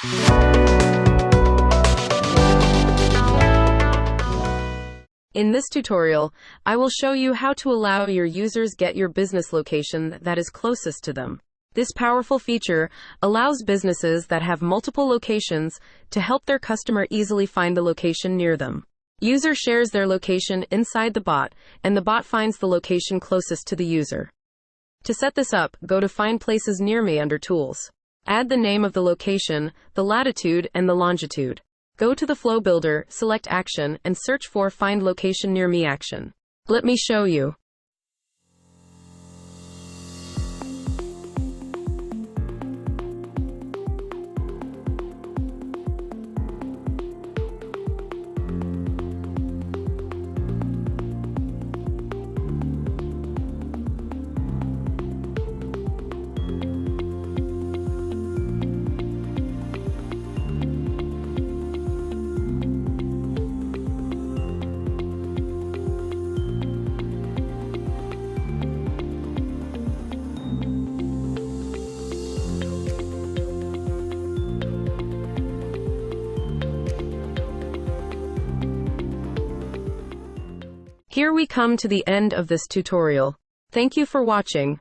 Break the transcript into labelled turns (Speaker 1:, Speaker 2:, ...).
Speaker 1: In this tutorial, I will show you how to allow your users get your business location that is closest to them. This powerful feature allows businesses that have multiple locations to help their customer easily find the location near them. User shares their location inside the bot, and the bot finds the location closest to the user. To set this up, go to Find Places Near Me under Tools. Add the name of the location, the latitude, and the longitude. Go to the Flow Builder, select Action, and search for Find Location Near Me action. Let me show you. Here we come to the end of this tutorial. Thank you for watching.